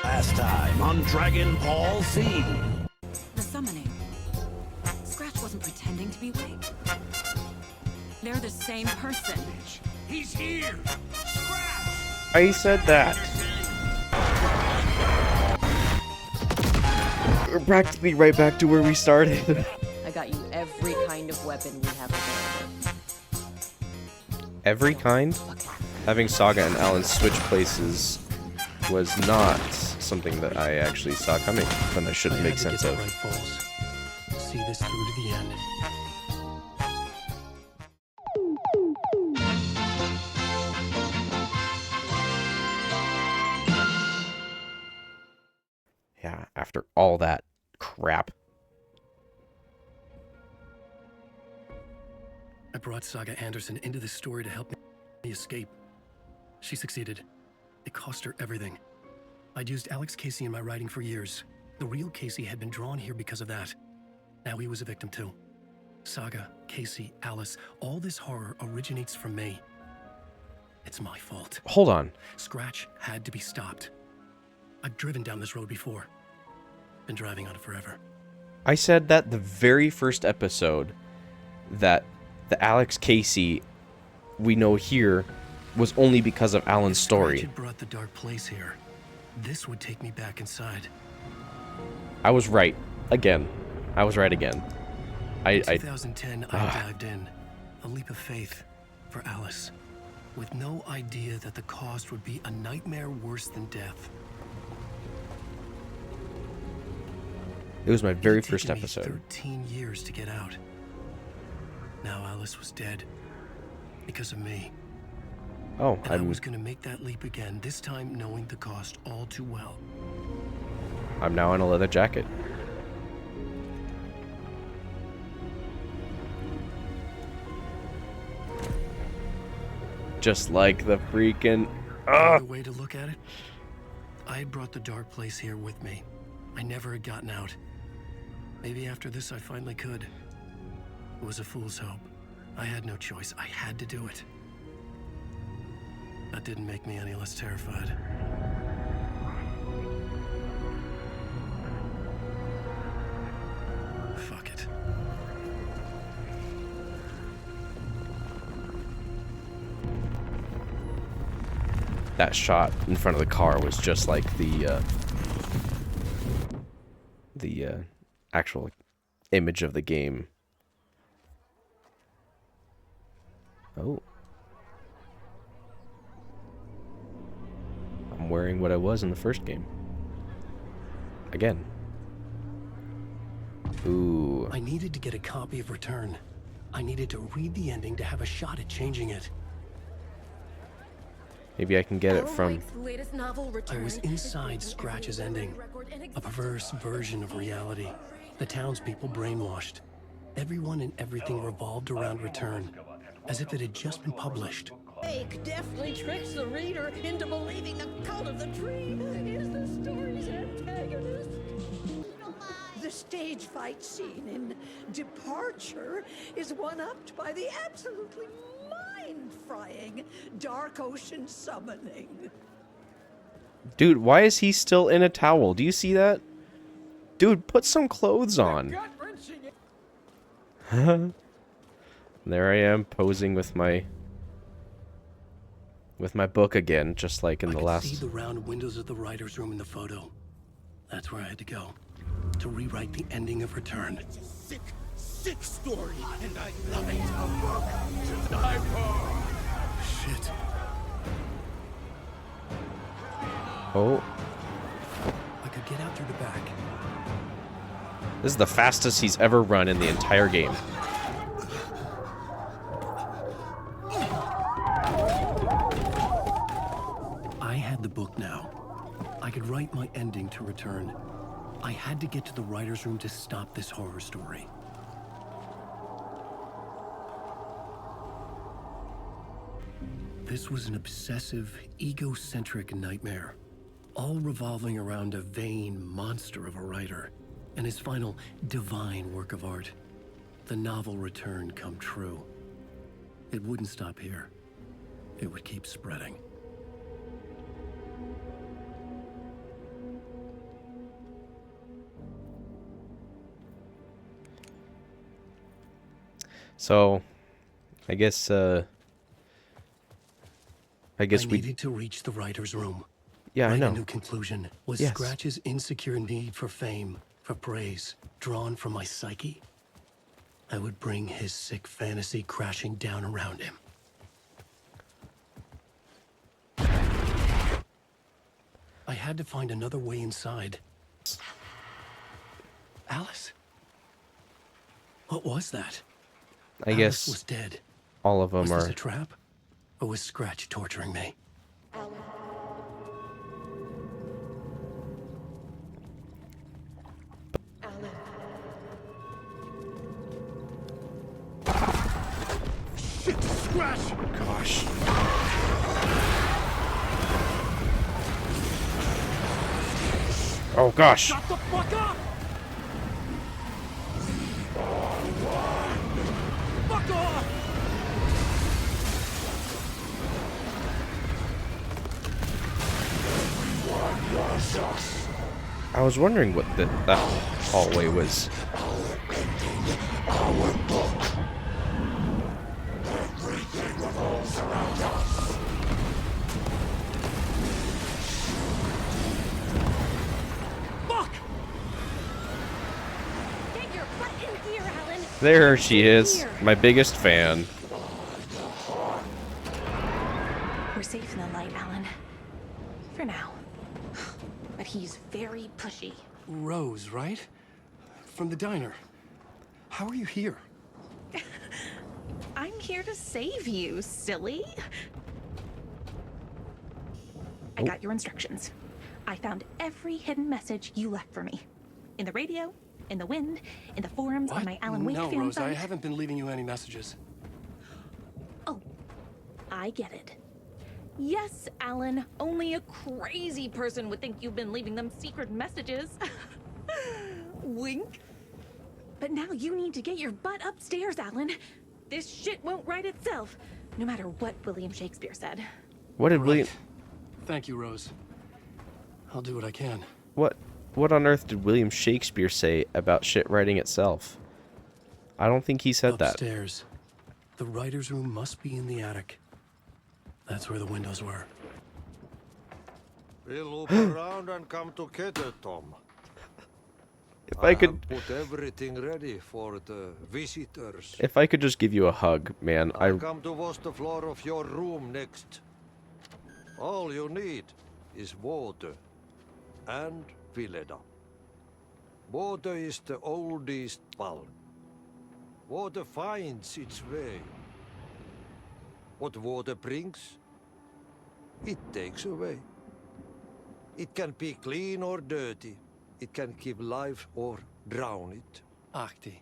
Last time on Dragon Ball Z. The summoning. Scratch wasn't pretending to be weak. They're the same person. He's here! Scratch! I said that. We're practically right back to where we started. I got you every kind of weapon we have available. Every kind? Having Saga and Alan switch places was not something that I actually saw coming, but I shouldn't make sense of. See this through to the end. Yeah, after all that crap. I brought Saga Anderson into this story to help me escape. She succeeded. It cost her everything. I'd used Alex Casey in my writing for years. The real Casey had been drawn here because of that. Now he was a victim too. Saga, Casey, Alice, all this horror originates from me. It's my fault. Hold on. Scratch had to be stopped. I've driven down this road before. Been driving on it forever. I said that the very first episode that the Alex Casey we know here was only because of Alan's story. Scratch had brought the dark place here. This would take me back inside. I was right. Again. I was right again. In 2010, I dived in. A leap of faith for Alice. With no idea that the cost would be a nightmare worse than death. It was my very It had first taken me episode. 13 years to get out. Now Alice was dead. Because of me. Oh, And I was going to make that leap again, this time knowing the cost all too well. I'm now in a leather jacket. Just like the freaking... Another way to look at it, I had brought the dark place here with me. I never had gotten out. Maybe after this I finally could. It was a fool's hope. I had no choice. I had to do it. That didn't make me any less terrified. Fuck it. That shot in front of the car was just like the actual image of the game. Oh. I'm wearing what I was in the first game. Again. Ooh. I needed to get a copy of Return. I needed to read the ending to have a shot at changing it. Maybe I can get it from... I was inside Scratch's ending. A perverse version of reality. The townspeople brainwashed. Everyone and everything revolved around Return. As if it had just been published. Fake deftly tricks the reader into believing the cult of the tree is the story's antagonist. The stage fight scene in Departure is one-upped by the absolutely mind-frying Dark Ocean summoning. Dude, why is he still in a towel? Do you see that? Dude, put some clothes on. There I am, posing with my book again, just like in the last... I could see the round windows of the writer's room in the photo. That's where I had to go. To rewrite the ending of Return. It's a sick, sick story, and I love it. A book to die for. Shit. Oh. I could get out through the back. This is the fastest he's ever run in the entire game. I had the book now. I could write my ending to Return. I had to get to the writer's room to stop this horror story. This was an obsessive, egocentric nightmare, all revolving around a vain monster of a writer and his final divine work of art, the novel Return come true. It wouldn't stop here. It would keep spreading. So, I guess I we needed to reach the writer's room. yeah, I Write know. a new conclusion. Was Yes. Scratch's insecure need for fame, for praise, drawn from my psyche? I would bring his sick fantasy crashing down around him. I had to find another way inside. Alice? What was that? I Alice guess was dead. all of them Was this are. a trap? Or was Scratch torturing me? Shit, Scratch! Gosh. Oh gosh. Shut the fuck up! Fuck off! I was wondering what that hallway was. Fuck! Get your butt in here, Alan. There she is, Here. my biggest fan. We're safe in the light, Alan. For now. But he's very pushy. Rose, right? From the diner. How are you here? I'm here to save you, silly. I got your instructions. I found every hidden message you left for me. In the radio, in the wind, in the forums, on my Alan Wake No, fan Rose, I site. haven't been leaving you any messages. Oh, I get it. Yes, Alan, only a crazy person would think you've been leaving them secret messages. Wink. But now you need to get your butt upstairs, Alan. This shit won't right itself, no matter what William Shakespeare said. What did Right. William? Thank you, Rose. I'll do what I can. What on earth did William Shakespeare say about shit writing itself? I don't think he said that. Upstairs. The writer's room must be in the attic. That's where the windows were. We'll look around and come together, Tom. If I could, have put everything ready for the visitors. if I could just give you a hug, man. I come to wash the floor of your room next. All you need is water and Vileda. Water is the oldest bulb. Water finds its way. What water brings, it takes away. It can be clean or dirty. It can give life or drown it. Ahti.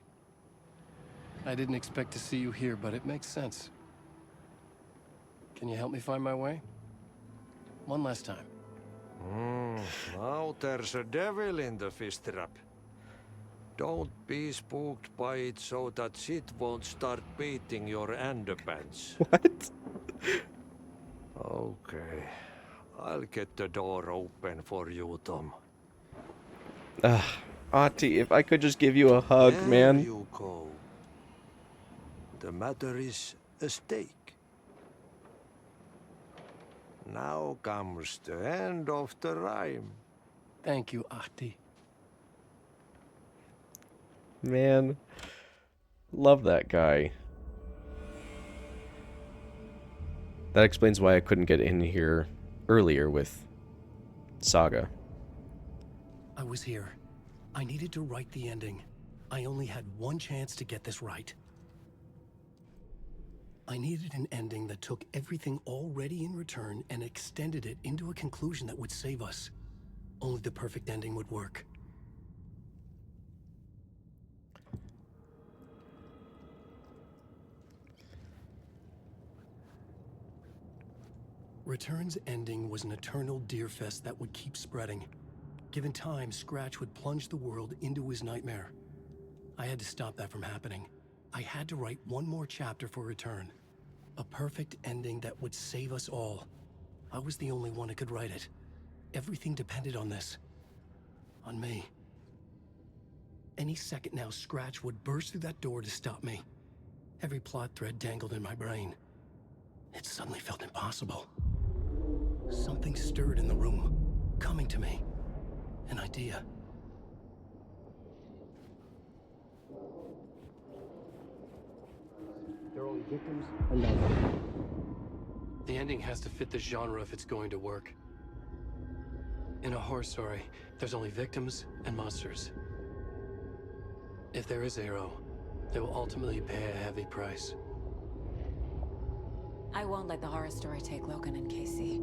I didn't expect to see you here, but it makes sense. Can you help me find my way? One last time. Now there's a devil in the fish trap. Don't be spooked by it so that shit won't start beating your underpants. What? Okay. I'll get the door open for you, Tom. Auntie, if I could just give you a hug, There man. you go. The matter is a stake. Now comes the end of the rhyme. Thank you, Ahti. Man. Love that guy. That explains why I couldn't get in here earlier with Saga. I was here. I needed to write the ending. I only had one chance to get this right. I needed an ending that took everything already in return and extended it into a conclusion that would save us. Only the perfect ending would work. Return's ending was an eternal deerfest that would keep spreading. Given time, Scratch would plunge the world into his nightmare. I had to stop that from happening. I had to write one more chapter for Return. A perfect ending that would save us all. I was the only one who could write it. Everything depended on this. On me. Any second now, Scratch would burst through that door to stop me. Every plot thread dangled in my brain. It suddenly felt impossible. Something stirred in the room, coming to me. An idea. There are only victims and monsters. The ending has to fit the genre if it's going to work. In a horror story, there's only victims and monsters. If there is a hero, they will ultimately pay a heavy price. I won't let the horror story take Logan and Casey.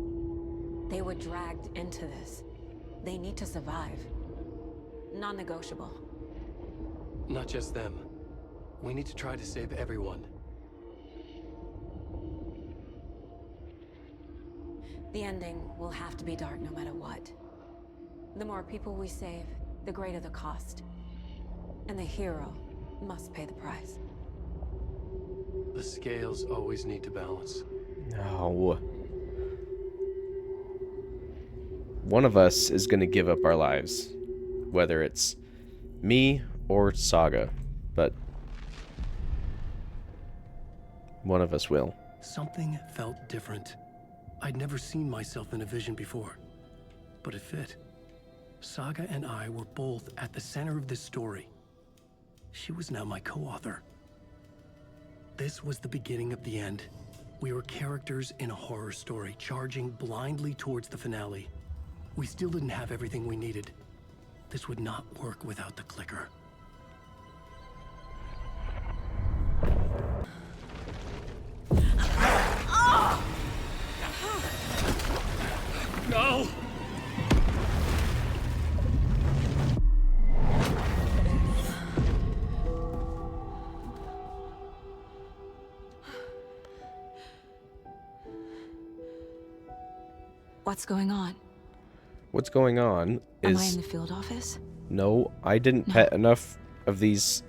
They were dragged into this. They need to survive. Non-negotiable. Not just them. We need to try to save everyone. The ending will have to be dark no matter what. The more people we save, the greater the cost. And the hero must pay the price. The scales always need to balance. No. One of us is going to give up our lives. Whether it's me or Saga. But one of us will. Something felt different. I'd never seen myself in a vision before. But it fit. Saga and I were both at the center of this story. She was now my co-author. This was the beginning of the end. We were characters in a horror story, charging blindly towards the finale. We still didn't have everything we needed. This would not work without the clicker. No! What's going on? What's going on Am is... I in the field office? No, I didn't No. pet enough of these,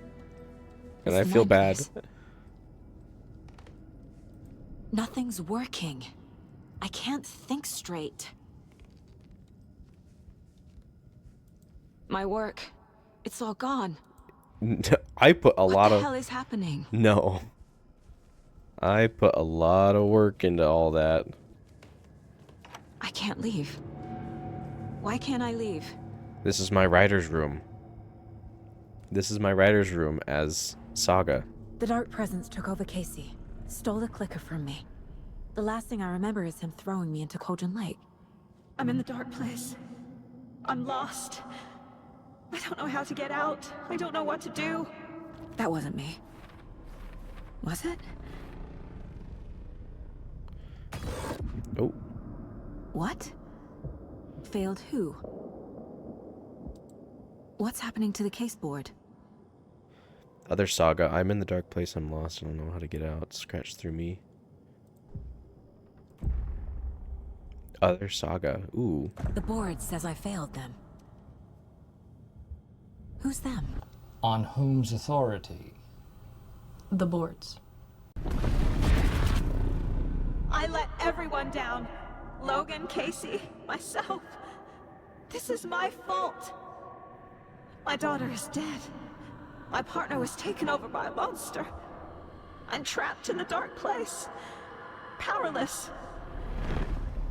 and It's I feel my bad. place. Nothing's working. I can't think straight. My work, it's all gone. I put a What lot the of... hell is happening? No. I put a lot of work into all that. I can't leave. Why can't I leave? This is my writer's room. This is my writer's room as Saga. The dark presence took over Casey, stole the clicker from me. The last thing I remember is him throwing me into Cauldron Lake. I'm in the dark place. I'm lost. I don't know how to get out. I don't know what to do. That wasn't me. Was it? Oh, What? Failed who? What's happening to the case board? other Saga. I'm in the dark place. I'm lost. I don't know how to get out. Scratch through me. Other Saga. Ooh. The board says I failed them. Who's them? On whom's authority? The boards. I let everyone down. Logan, Casey, myself. This is my fault. My daughter is dead. My partner was taken over by a monster. I'm trapped in the dark place. Powerless.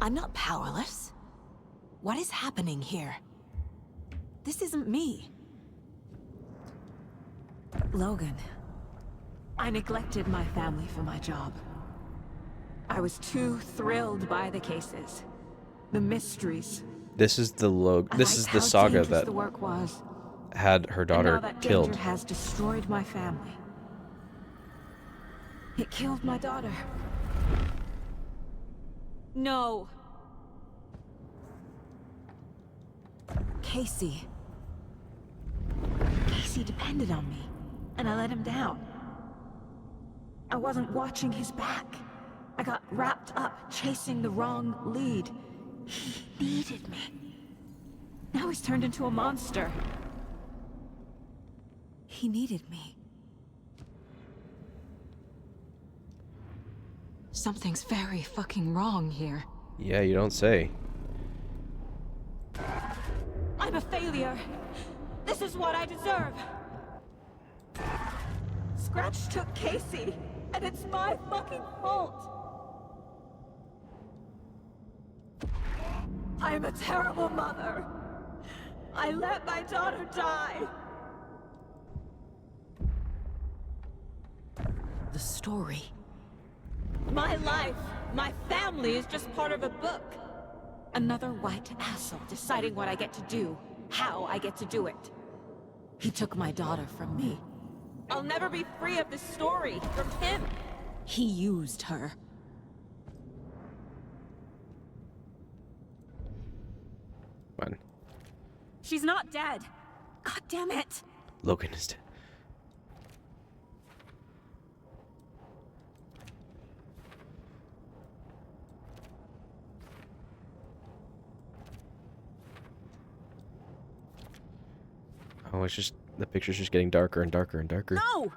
I'm not powerless. What is happening here? This isn't me. Logan, I neglected my family for my job. I was too thrilled by the cases, the mysteries. This is the This is the Saga that the work was. had her And daughter now that killed. danger has destroyed my family. It killed my daughter. No. Casey. Casey depended on me, and I let him down. I wasn't watching his back. I got wrapped up chasing the wrong lead. He needed me. Now he's turned into a monster. He needed me. Something's very fucking wrong here. Yeah, you don't say. I'm a failure. This is what I deserve. Scratch took Casey, and it's my fucking fault. I'm a terrible mother. I let my daughter die. The story. My life, my family is just part of a book. Another white asshole deciding what I get to do, how I get to do it. He took my daughter from me. I'll never be free of this story from him. He used her. Fine. She's not dead. God damn it. Logan is dead. Oh, it's just, the picture's just getting darker and darker and darker. No!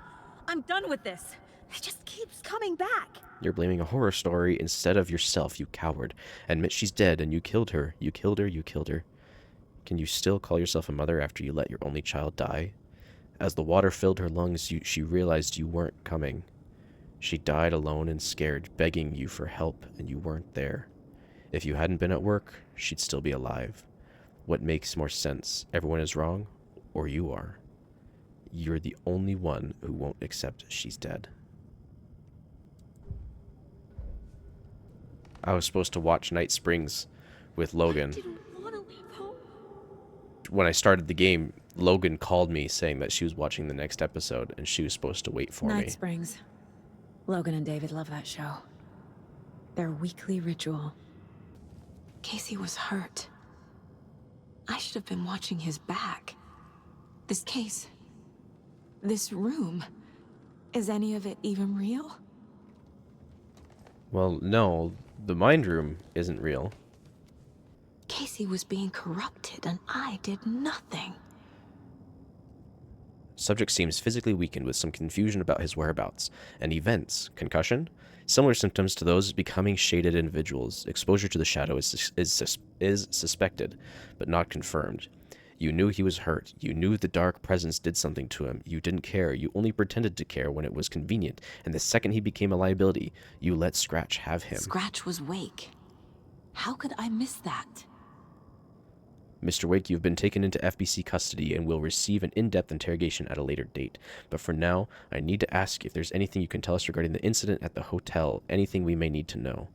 I'm done with this. It just keeps coming back. You're blaming a horror story instead of yourself, you coward. Admit she's dead and you killed her. You killed her, you killed her. Can you still call yourself a mother after you let your only child die? As the water filled her lungs, she realized you weren't coming. She died alone and scared, begging you for help, and you weren't there. If you hadn't been at work, she'd still be alive. What makes more sense? Everyone is wrong, or you are? You're the only one who won't accept she's dead. I was supposed to watch Night Springs with Logan. I didn't want to leave home. When I started the game, Logan called me saying that she was watching the next episode and she was supposed to wait for me. Night Springs. Logan and David love that show. Their weekly ritual. Casey was hurt. I should have been watching his back. This case. This room. Is any of it even real? Well, no, the mind room isn't real. Casey was being corrupted and I did nothing. Subject seems physically weakened with some confusion about his whereabouts and events. Concussion? Similar symptoms to those of becoming shaded individuals. Exposure to the shadow is suspected, but not confirmed. You knew he was hurt. You knew the dark presence did something to him. You didn't care. You only pretended to care when it was convenient. And the second he became a liability, you let Scratch have him. Scratch was Wake. How could I miss that? Mr. Wake, you've been taken into FBC custody and will receive an in-depth interrogation at a later date. But for now, I need to ask if there's anything you can tell us regarding the incident at the hotel, anything we may need to know.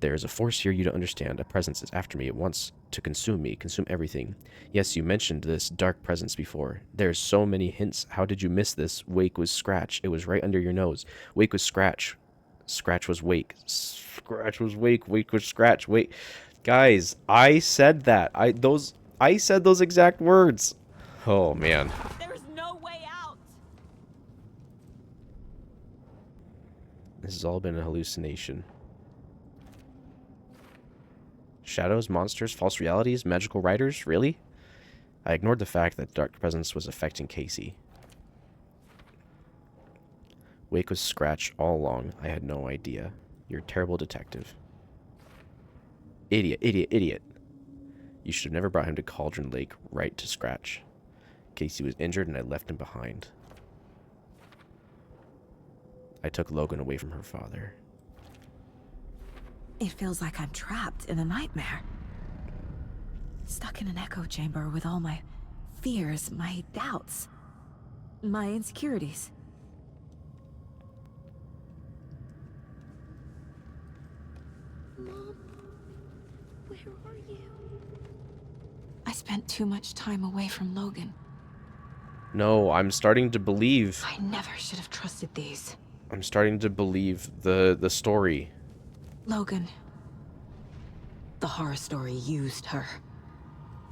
There is a force here you don't understand. A presence is after me. It wants to consume me, consume everything. Yes, you mentioned this dark presence before. There's so many hints. How did you miss this? Wake was Scratch. It was right under your nose. Wake was Scratch. Scratch was Wake. Scratch was Wake. Wake was Scratch. Wake. Guys, I said that. I said those exact words. Oh, man. There's no way out. This has all been a hallucination. Shadows, monsters, false realities, magical writers? Really? I ignored the fact that dark presence was affecting Casey. Wake was Scratch all along. I had no idea. You're a terrible detective. Idiot, idiot, idiot. You should have never brought him to Cauldron Lake, right to Scratch. Casey was injured and I left him behind. I took Logan away from her father. It feels like I'm trapped in a nightmare. Stuck in an echo chamber with all my fears, my doubts, my insecurities. Mom, where are you? I spent too much time away from Logan. No, I'm starting to believe. I never should have trusted these. I'm starting to believe the story. Logan. The horror story used her.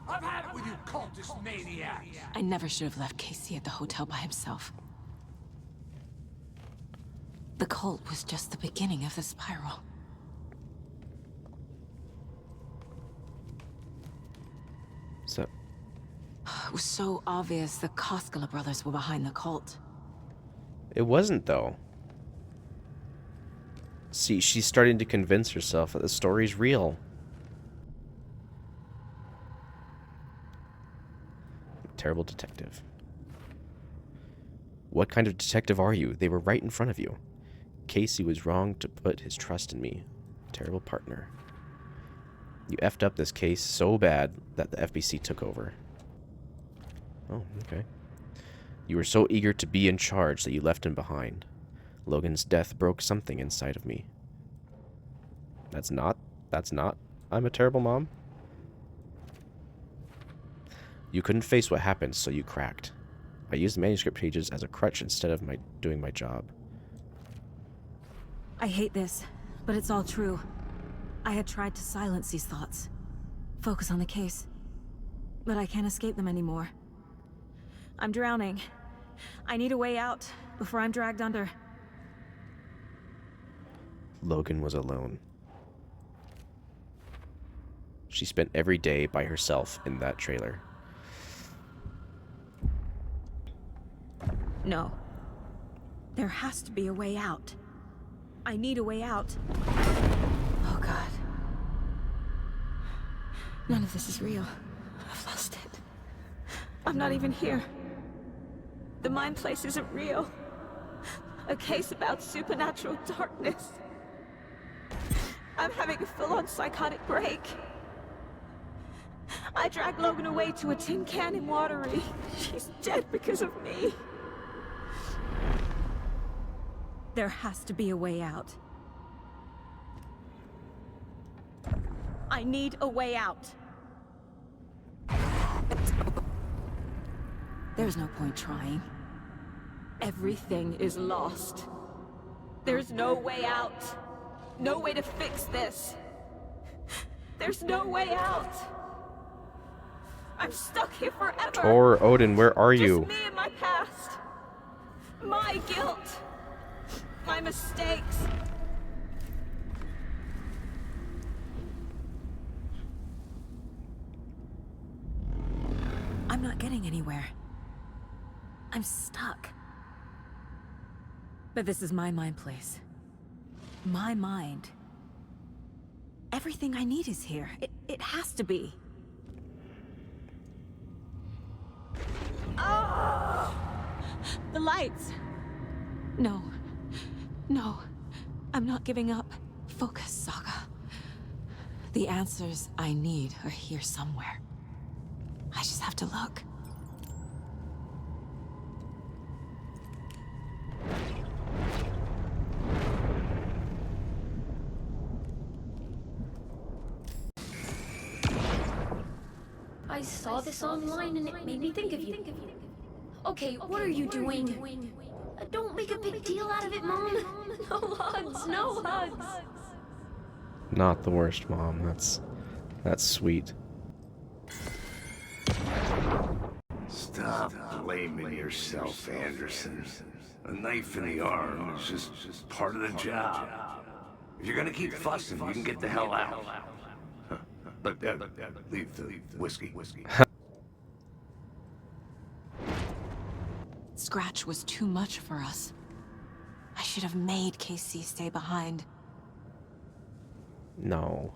I've had it with you cultist maniacs! I never should have left Casey at the hotel by himself. The cult was just the beginning of the spiral. So, It was so obvious the Koskela brothers were behind the cult. it wasn't, though. See, she's starting to convince herself that the story's real. Terrible detective. What kind of detective are you? They were right in front of you. Casey was wrong to put his trust in me. Terrible partner. You effed up this case so bad that the FBC took over. Oh, okay. You were so eager to be in charge that you left him behind. Logan's death broke something inside of me. That's not. I'm a terrible mom. You couldn't face what happened, so you cracked. I used manuscript pages as a crutch instead of doing my job. I hate this, but it's all true. I had tried to silence these thoughts. Focus on the case. But I can't escape them anymore. I'm drowning. I need a way out before I'm dragged under. Logan was alone. She spent every day by herself in that trailer. No. There has to be a way out. I need a way out. Oh, God. None of this is real. I've lost it. I'm not even here. The mind place isn't real. A case about supernatural darkness. I'm having a full-on psychotic break. I dragged Logan away to a tin can in Watery. She's dead because of me. There has to be a way out. I need a way out. There's no point trying. Everything is lost. There's no way out. No way to fix this. There's no way out. I'm stuck here forever. Tor, Odin, where are you? Just me and my past. My guilt. My mistakes. I'm not getting anywhere. I'm stuck. But this is my mind place. My mind. Everything I need is here. It has to be. Oh! The lights. No. No. I'm not giving up. Focus, Saga. The answers I need are here somewhere. I just have to look. I saw this online and it made me think of you. Okay, what are you doing? Don't make a big deal out of it, Mom. No hugs, no hugs. Not the worst, Mom. That's sweet. Stop blaming yourself, Anderson. A knife in the arm is just part of the job. If you're gonna keep fussing, you can get the hell out. But leave the whiskey. Scratch was too much for us. I should have made Casey stay behind. No.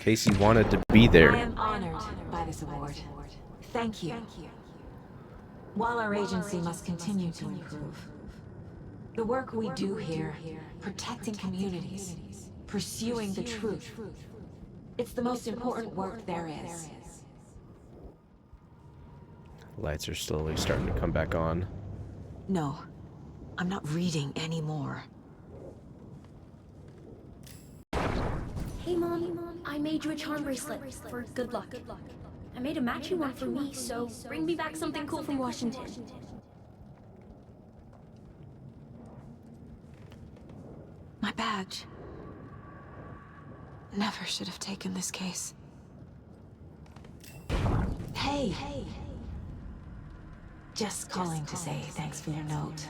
Casey wanted to be there. I am honored by this award. Thank you. While our agency must continue to improve, the work we do here, protecting communities, pursuing the truth, it's the most important work there is. Lights are slowly starting to come back on. No, I'm not reading anymore. Hey, Mom, I made you a charm bracelet for good luck. I made a matching one for me, so bring me back something cool from Washington. My badge. Never should have taken this case. Hey! Just calling to say thanks for your note.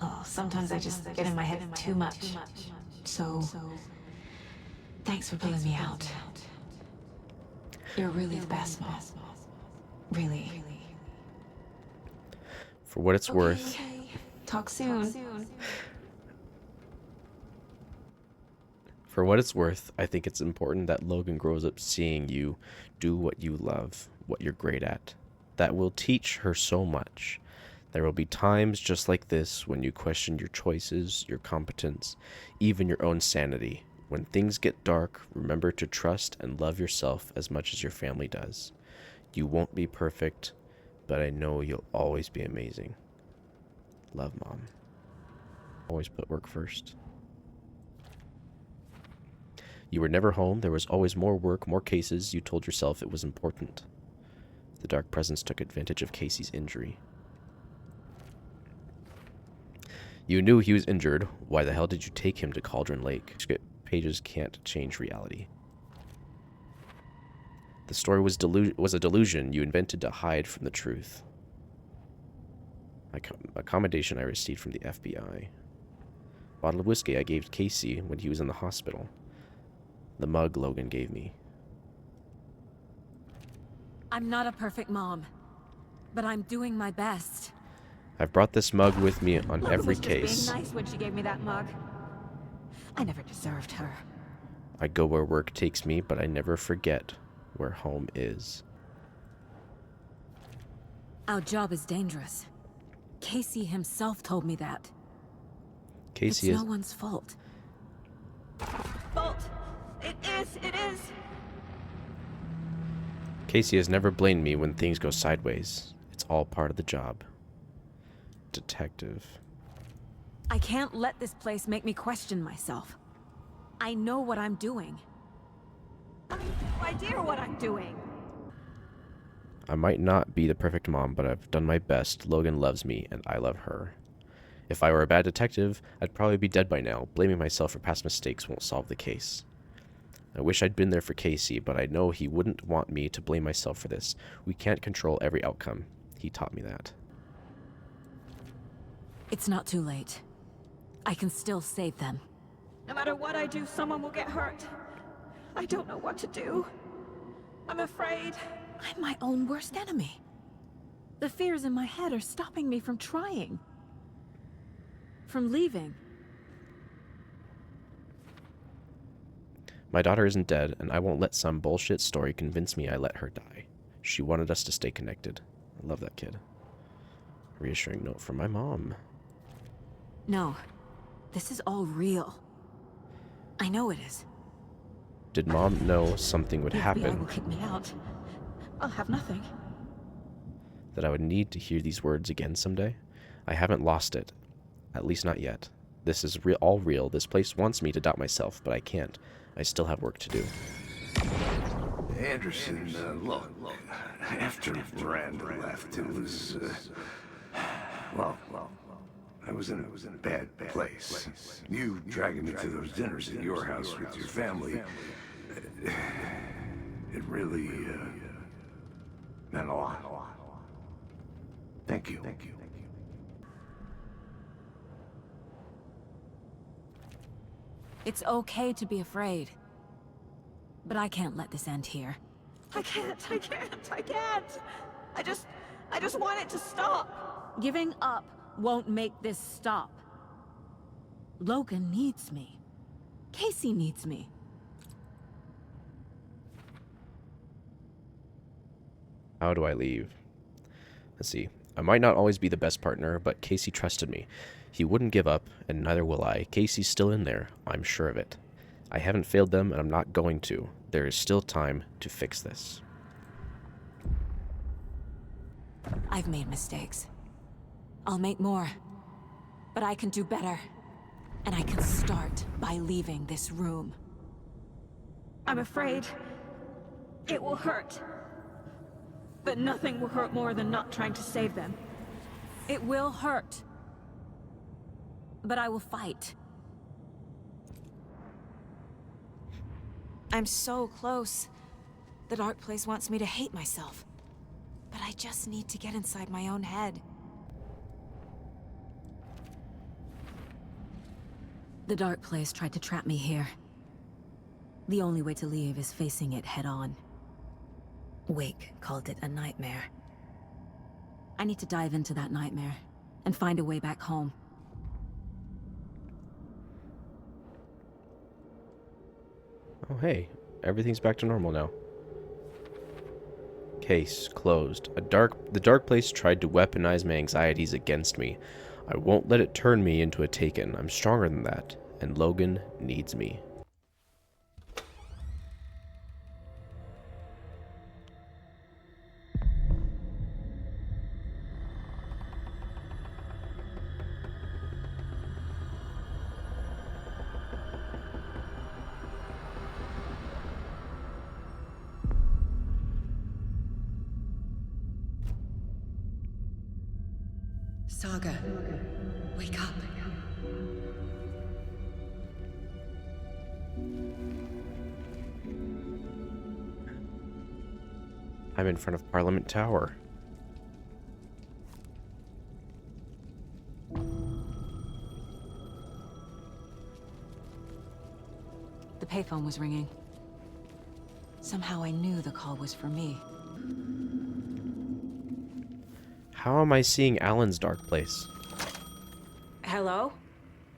Oh, sometimes I just get in my head too much. So, thanks for pulling me out. You're really the best, Mom. Really. For what it's worth. Talk soon. For what it's worth, I think it's important that Logan grows up seeing you do what you love, what you're great at. that will teach her so much. There will be times just like this when you question your choices, your competence, even your own sanity. When things get dark, remember to trust and love yourself as much as your family does. You won't be perfect, but I know you'll always be amazing. Love, Mom. Always put work first. You were never home. There was always more work, more cases. You told yourself it was important. The dark presence took advantage of Casey's injury. You knew he was injured. Why the hell did you take him to Cauldron Lake? Pages can't change reality. The story was a delusion you invented to hide from the truth. Accommodation I received from the FBI. Bottle of whiskey I gave Casey when he was in the hospital. The mug Logan gave me. I'm not a perfect mom, but I'm doing my best. I've brought this mug with me on Logan every was just case. being nice when she gave me that mug. I never deserved her. I go where work takes me, but I never forget where home is. Our job is dangerous. Casey himself told me that. Casey it's is no one's fault. Fault! It is! Casey has never blamed me when things go sideways. It's all part of the job. Detective. I can't let this place make me question myself. I know what I'm doing. I have no idea what I'm doing. I might not be the perfect mom, but I've done my best. Logan loves me, and I love her. If I were a bad detective, I'd probably be dead by now. Blaming myself for past mistakes won't solve the case. I wish I'd been there for Casey, but I know he wouldn't want me to blame myself for this. We can't control every outcome. He taught me that. It's not too late. I can still save them. No matter what I do, someone will get hurt. I don't know what to do. I'm afraid. I'm my own worst enemy. The fears in my head are stopping me from trying. From leaving. My daughter isn't dead, and I won't let some bullshit story convince me I let her die. She wanted us to stay connected. I love that kid. Reassuring note from my mom. No. This is all real. I know it is. Did Mom know something would The FBI happen? will kick me out. I'll have nothing. That I would need to hear these words again someday? I haven't lost it. At least not yet. This is all real. This place wants me to doubt myself, but I can't. I still have work to do. Anderson, look, after Miranda left, it was, well, I was in a bad place. You dragging me to those dinners at your house with your family, it really, meant a lot. Thank you. It's okay to be afraid. But I can't let this end here. I can't. I just want it to stop. Giving up won't make this stop. Logan needs me. Casey needs me. How do I leave? Let's see. I might not always be the best partner, but Casey trusted me. He wouldn't give up, and neither will I. Casey's still in there. I'm sure of it. I haven't failed them, and I'm not going to. There is still time to fix this. I've made mistakes. I'll make more. But I can do better. And I can start by leaving this room. I'm afraid it will hurt. But nothing will hurt more than not trying to save them. It will hurt. But I will fight. I'm so close. The dark place wants me to hate myself. But I just need to get inside my own head. The dark place tried to trap me here. The only way to leave is facing it head-on. Wake called it a nightmare. I need to dive into that nightmare and find a way back home. Oh, hey. Everything's back to normal now. Case closed. The dark place tried to weaponize my anxieties against me. I won't let it turn me into a Taken. I'm stronger than that, and Logan needs me. Saga, wake up. I'm in front of Parliament Tower. The payphone was ringing. Somehow I knew the call was for me. How am I seeing Alan's dark place? Hello?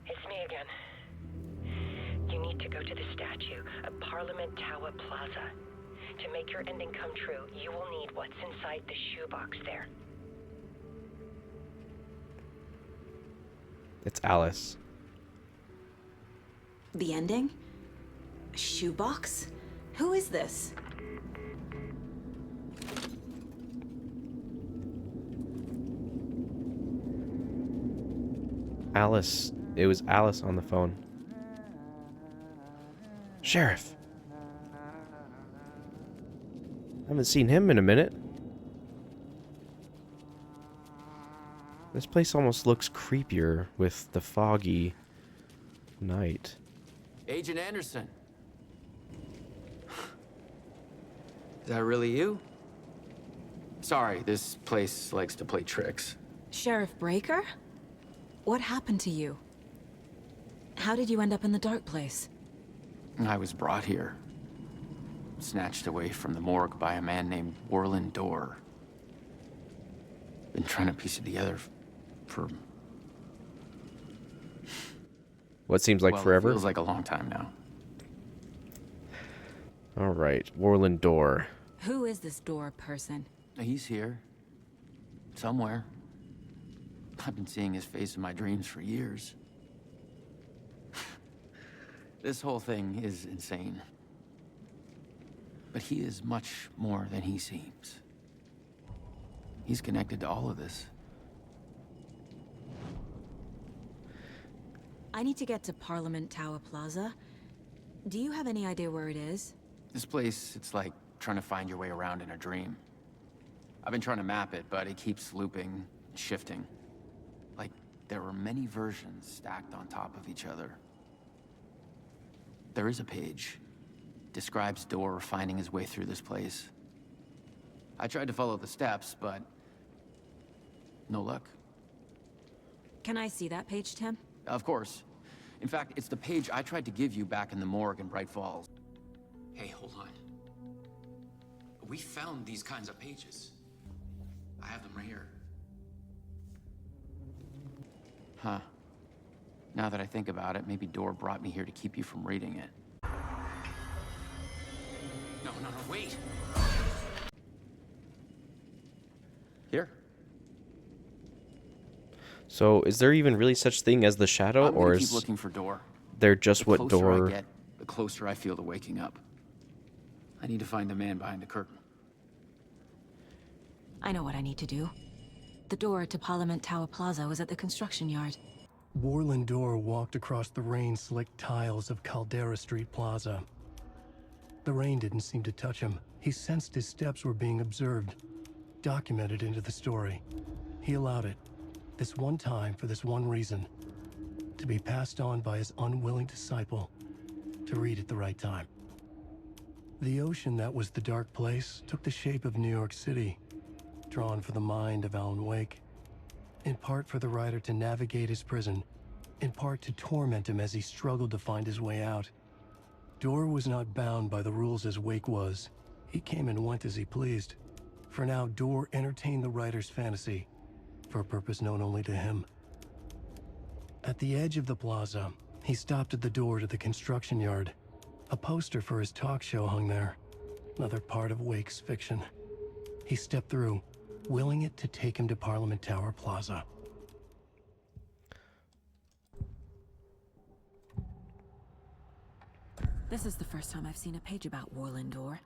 It's me again. You need to go to the statue at Parliament Tower Plaza. To make your ending come true, you will need what's inside the shoebox there. It's Alice. The ending? A shoebox? Who is this? Alice. It was Alice on the phone. Sheriff. I haven't seen him in a minute. This place almost looks creepier with the foggy night. Agent Anderson. Is that really you? Sorry, this place likes to play tricks. Sheriff Breaker? What happened to you? How did you end up in the dark place? I was brought here. Snatched away from the morgue by a man named Warland Dorr. Been trying to piece it together for... What seems like well, forever? It feels like a long time now. Alright, Warland Dorr. Who is this Dorr person? He's here. Somewhere. I've been seeing his face in my dreams for years. This whole thing is insane. But he is much more than he seems. He's connected to all of this. I need to get to Parliament Tower Plaza. Do you have any idea where it is? This place, it's like trying to find your way around in a dream. I've been trying to map it, but it keeps looping, shifting. Like there were many versions stacked on top of each other. There is a page. Describes Dorr finding his way through this place. I tried to follow the steps, but no luck. Can I see that page, Tim? Of course. In fact, it's the page I tried to give you back in the morgue in Bright Falls. Hey, hold on. We found these kinds of pages. I have them right here. Huh. Now that I think about it, maybe Dorr brought me here to keep you from reading it. No, wait! Here. So, is there even really such thing as the shadow, or keep is looking for Dorr? they're just The what closer Dorr... I get, the closer I feel to waking up. I need to find the man behind the curtain. I know what I need to do. The door to Parliament Tower Plaza was at the construction yard. Warland Dorr walked across the rain-slicked tiles of Caldera Street Plaza. The rain didn't seem to touch him. He sensed his steps were being observed, documented into the story. He allowed it, this one time for this one reason, to be passed on by his unwilling disciple, to read at the right time. The ocean that was the dark place took the shape of New York City, drawn for the mind of Alan Wake, in part for the writer to navigate his prison, in part to torment him as he struggled to find his way out. Dorr was not bound by the rules as Wake was. He came and went as he pleased. For now, Dorr entertained the writer's fantasy, for a purpose known only to him. At the edge of the plaza, he stopped at the door to the construction yard. A poster for his talk show hung there, another part of Wake's fiction. He stepped through, willing it to take him to Parliament Tower Plaza. This is the first time I've seen a page about Warlindor.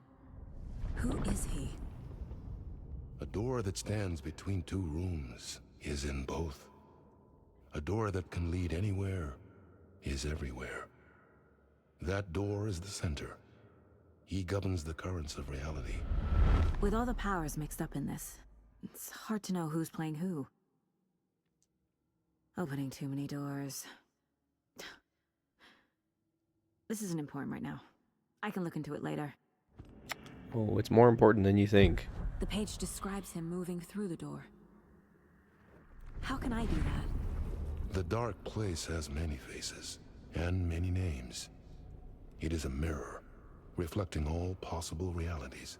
Who is he? A door that stands between two rooms is in both. A door that can lead anywhere is everywhere. That door is the center. He governs the currents of reality. With all the powers mixed up in this, it's hard to know who's playing who. Opening too many doors. This isn't important right now. I can look into it later. Oh, it's more important than you think. The page describes him moving through the door. How can I do that? The dark place has many faces and many names. It is a mirror, reflecting all possible realities.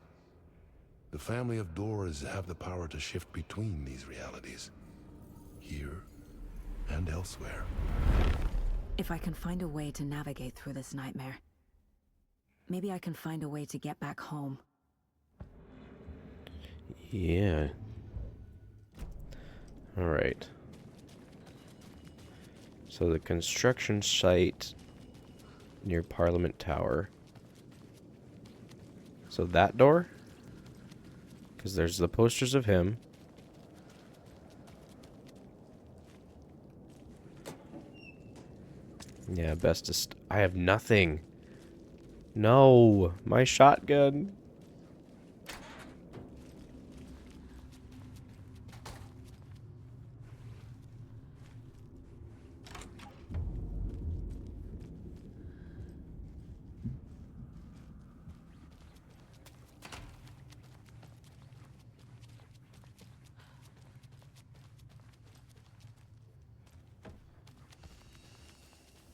The family of doors have the power to shift between these realities, here and elsewhere. If I can find a way to navigate through this nightmare, maybe I can find a way to get back home. Yeah. Alright. So the construction site near Parliament Tower. So that door? Because there's the posters of him. Yeah, bestest. I have nothing. No, my shotgun.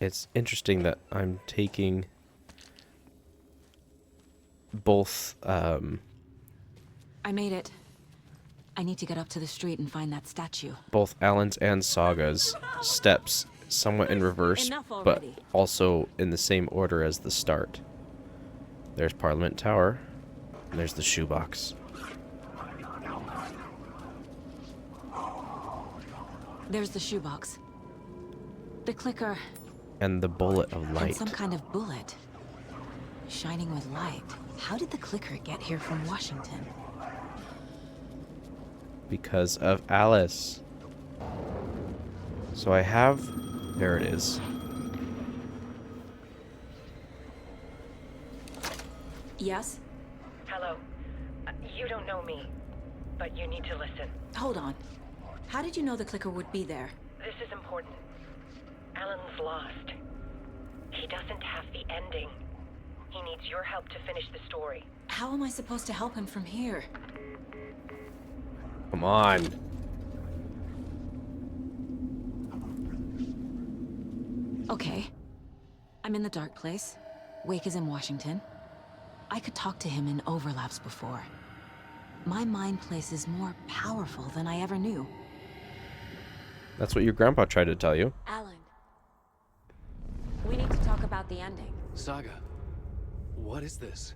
It's interesting that I'm taking both, I made it. I need to get up to the street and find that statue. both Alan's and Saga's steps somewhat in reverse, but also in the same order as the start. There's Parliament Tower, and there's the shoebox. There's the shoebox. The clicker. And the bullet of And light. some kind of bullet. Shining with light. How did the clicker get here from Washington? Because of Alice. So I have... There it is. Yes? Hello. You don't know me, but you need to listen. Hold on. How did you know the clicker would be there? This is important. Alan's lost. He doesn't have the ending. He needs your help to finish the story. How am I supposed to help him from here? Come on. Okay. I'm in the dark place. Wake is in Washington. I could talk to him in overlaps before. My mind place is more powerful than I ever knew. That's what your grandpa tried to tell you. Alan. We need to talk about the ending. Saga, what is this?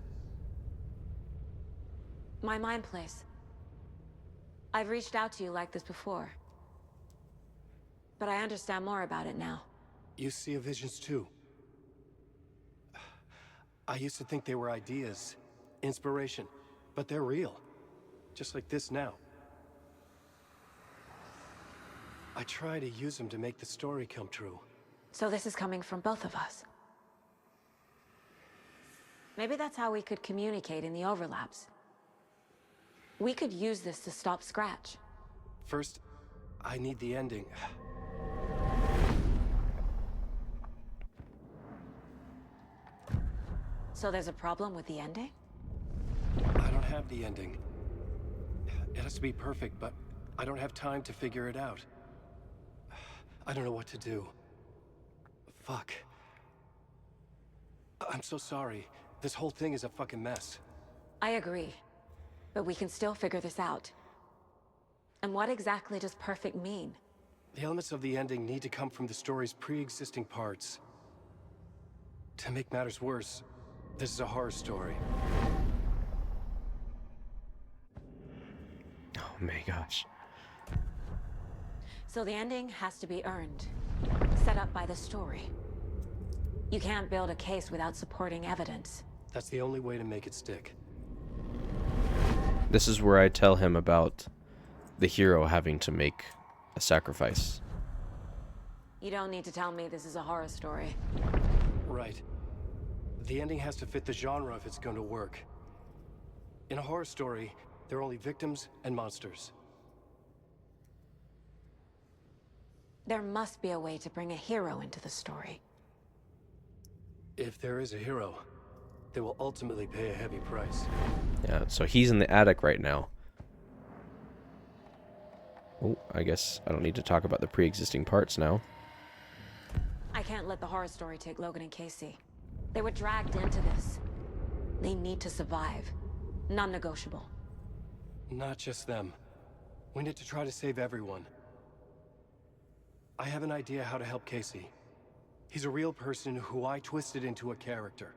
My mind place. I've reached out to you like this before. But I understand more about it now. You see visions too. I used to think they were ideas, inspiration, but they're real. Just like this now. I try to use them to make the story come true. So this is coming from both of us. Maybe that's how we could communicate in the overlaps. We could use this to stop Scratch. First, I need the ending. So there's a problem with the ending? I don't have the ending. It has to be perfect, but I don't have time to figure it out. I don't know what to do. Fuck. I'm so sorry. This whole thing is a fucking mess. I agree. But we can still figure this out. And what exactly does perfect mean? The elements of the ending need to come from the story's pre-existing parts. To make matters worse, this is a horror story. my gosh. So the ending has to be earned, set up by the story. You can't build a case without supporting evidence. That's the only way to make it stick. This is where I tell him about the hero having to make a sacrifice. You don't need to tell me this is a horror story. Right. The ending has to fit the genre if it's going to work. In a horror story, there are only victims and monsters. There must be a way to bring a hero into the story. If there is a hero, they will ultimately pay a heavy price. Yeah, so he's in the attic right now. Oh, I guess I don't need to talk about the pre-existing parts now. I can't let the horror story take Logan and Casey. They were dragged into this. They need to survive. Non-negotiable. Not just them. We need to try to save everyone. I have an idea how to help Casey. He's a real person who I twisted into a character.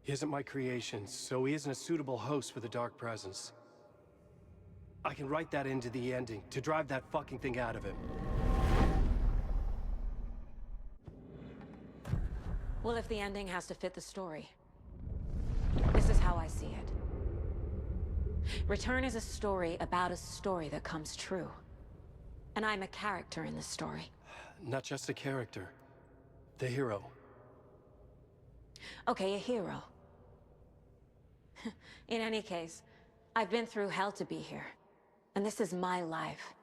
He isn't my creation, so he isn't a suitable host for the Dark Presence. I can write that into the ending to drive that fucking thing out of him. Well, if the ending has to fit the story, this is how I see it. Return is a story about a story that comes true. And I'm a character in this story. Not just a character. The hero. Okay, a hero. In any case, I've been through hell to be here. And this is my life.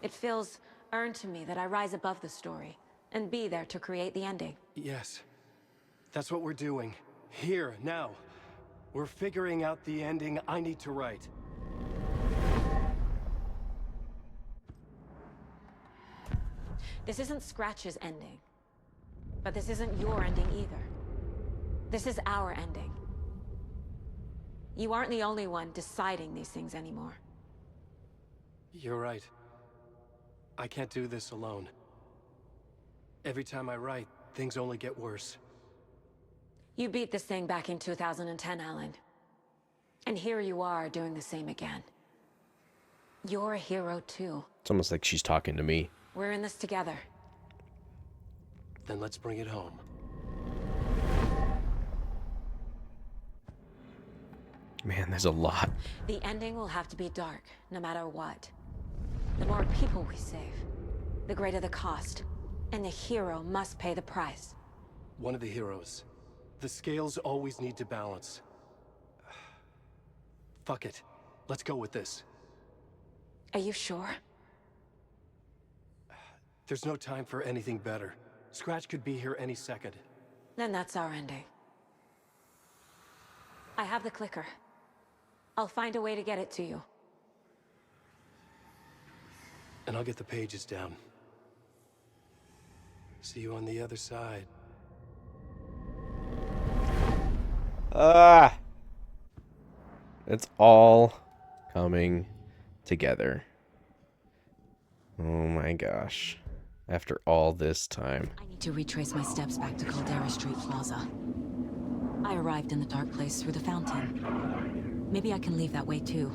It feels earned to me that I rise above the story and be there to create the ending. Yes. That's what we're doing. Here, now. We're figuring out the ending I need to write. This isn't Scratch's ending. But this isn't your ending either. This is our ending. You aren't the only one deciding these things anymore. You're right. I can't do this alone. Every time I write, things only get worse. You beat this thing back in 2010, Alan. And here you are doing the same again. You're a hero too. It's almost like she's talking to me. We're in this together. Then let's bring it home. Man, there's a lot. The ending will have to be dark, no matter what. The more people we save, the greater the cost. And the hero must pay the price. One of the heroes. The scales always need to balance. Fuck it. Let's go with this. Are you sure? There's no time for anything better. Scratch could be here any second. Then that's our ending. I have the clicker. I'll find a way to get it to you. And I'll get the pages down. See you on the other side. Ah! It's all coming together. Oh my gosh. After all this time. I need to retrace my steps back to Caldera Street Plaza. I arrived in the dark place through the fountain. Maybe I can leave that way too.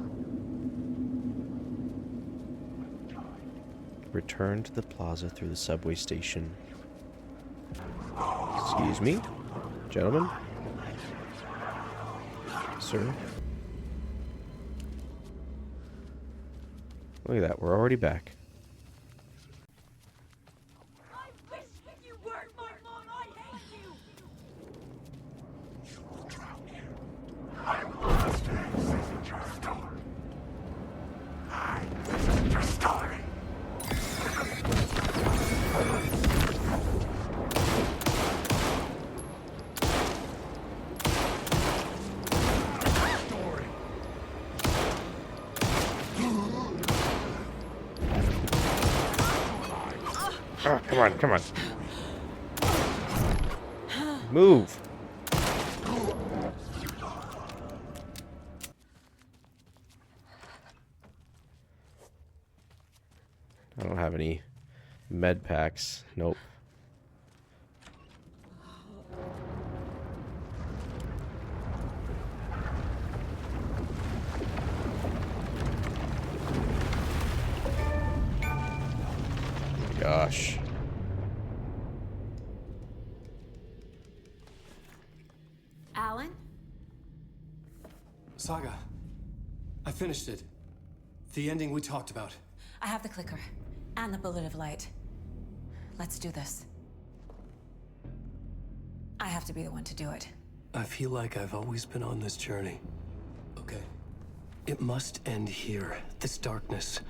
Return to the plaza through the subway station. Excuse me, gentlemen? Sir? Look at that, we're already back. Oh, come on, come on. Move. I don't have any med packs. Nope. gosh. Alan? Saga, I finished it. The ending we talked about. I have the clicker and the bullet of light. Let's do this. I have to be the one to do it. I feel like I've always been on this journey. Okay. It must end here, this darkness.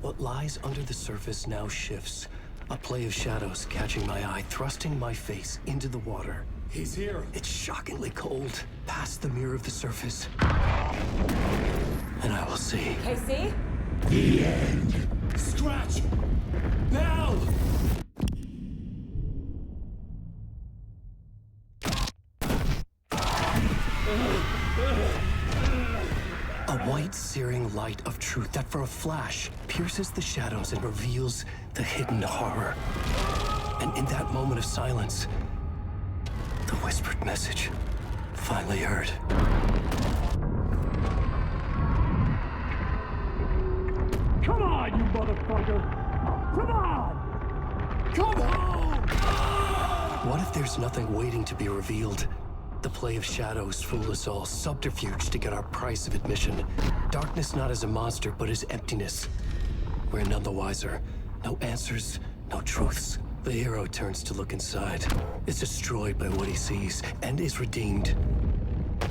What lies under the surface now shifts. A play of shadows catching my eye, thrusting my face into the water. He's here. It's shockingly cold, past the mirror of the surface. And I will see. Casey? The end. Scratch! Now! A white, searing light of truth that for a flash pierces the shadows and reveals the hidden horror. And in that moment of silence, the whispered message finally heard. Come on, you motherfucker! Come on! Come on! What if there's nothing waiting to be revealed? The play of shadows fool us all, subterfuge to get our price of admission. Darkness not as a monster, but as emptiness. We're none the wiser. No answers, no truths. The hero turns to look inside, is destroyed by what he sees, and is redeemed.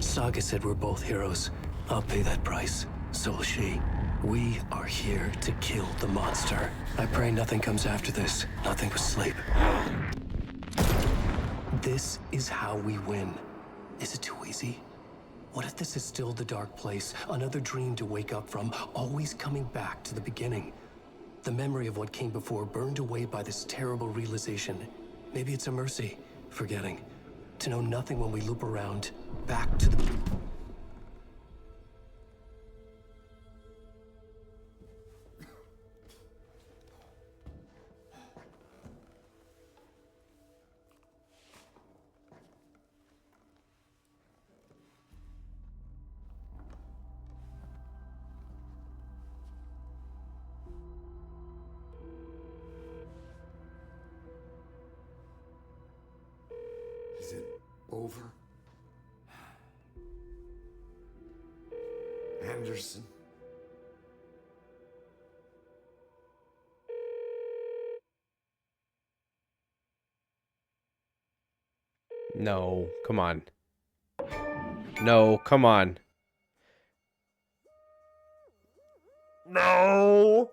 Saga said we're both heroes. I'll pay that price. So will she. We are here to kill the monster. I pray nothing comes after this. Nothing but sleep. This is how we win. Is it too easy? What if this is still the dark place, another dream to wake up from, always coming back to the beginning? The memory of what came before burned away by this terrible realization. Maybe it's a mercy, forgetting. To know nothing when we loop around, back to the... Is it over? Anderson? No, come on. No, come on. No!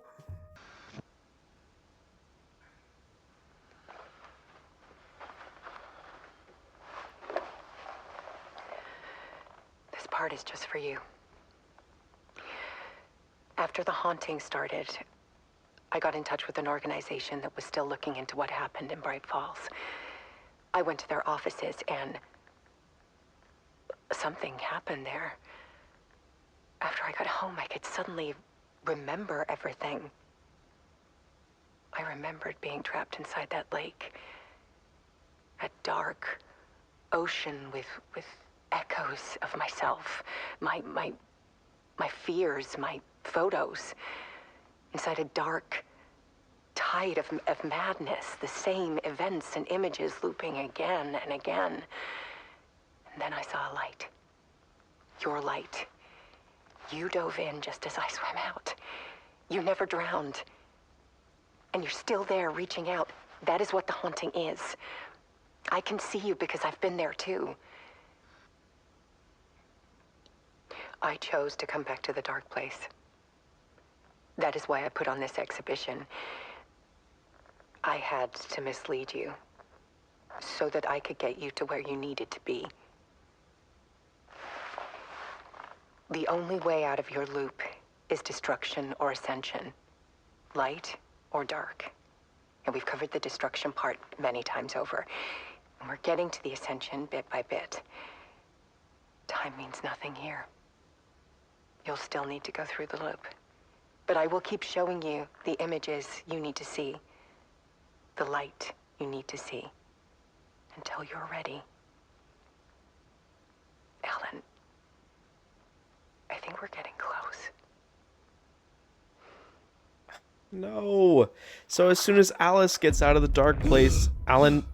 This part is just for you. After the haunting started, I got in touch with an organization that was still looking into what happened in Bright Falls. I went to their offices and something happened there. After I got home, I could suddenly remember everything. I remembered being trapped inside that lake. A dark ocean with echoes of myself. My fears, my photos. Inside a dark tide of madness. The same events and images looping again and again. And then I saw a light. Your light. You dove in just as I swam out. You never drowned. And you're still there reaching out. That is what the haunting is. I can see you because I've been there too. I chose to come back to the dark place. That is why I put on this exhibition. I had to mislead you so that I could get you to where you needed to be. The only way out of your loop is destruction or ascension, light or dark. And we've covered the destruction part many times over. And we're getting to the ascension bit by bit. Time means nothing here. You'll still need to go through the loop. But I will keep showing you the images you need to see, the light you need to see, until you're ready. Ellen, I think we're getting close. No. So as soon as Alice gets out of the dark place, Alan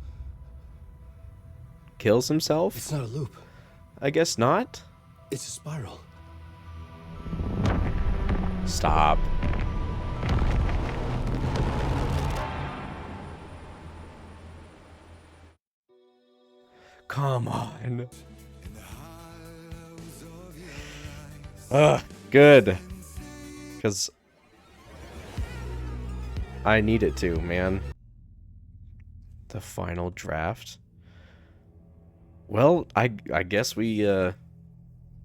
kills himself? It's not a loop. I guess not. It's a spiral. Stop. Come on. Good. Because I need it to, man. The final draft. Well, I guess we have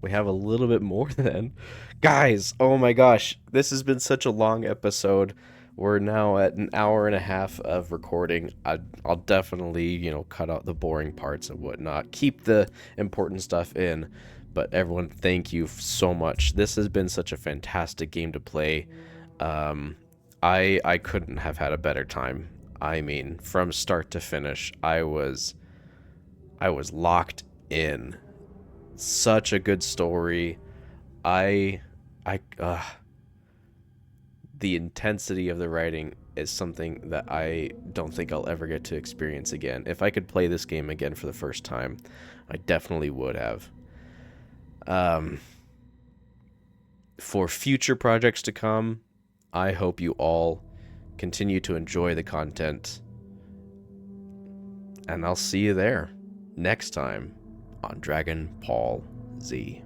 a little bit more then. Guys, oh my gosh. This has been such a long episode. We're now at an hour and a half of recording. I'll definitely, you know, cut out the boring parts and whatnot. Keep the important stuff in. But everyone, thank you so much. This has been such a fantastic game to play. I couldn't have had a better time. I mean, from start to finish, I was locked in. Such a good story. The intensity of the writing is something that I don't think I'll ever get to experience again. If I could play this game again for the first time, I definitely would have. For future projects to come, I hope you all continue to enjoy the content. And I'll see you there next time on Dragon Ball Z.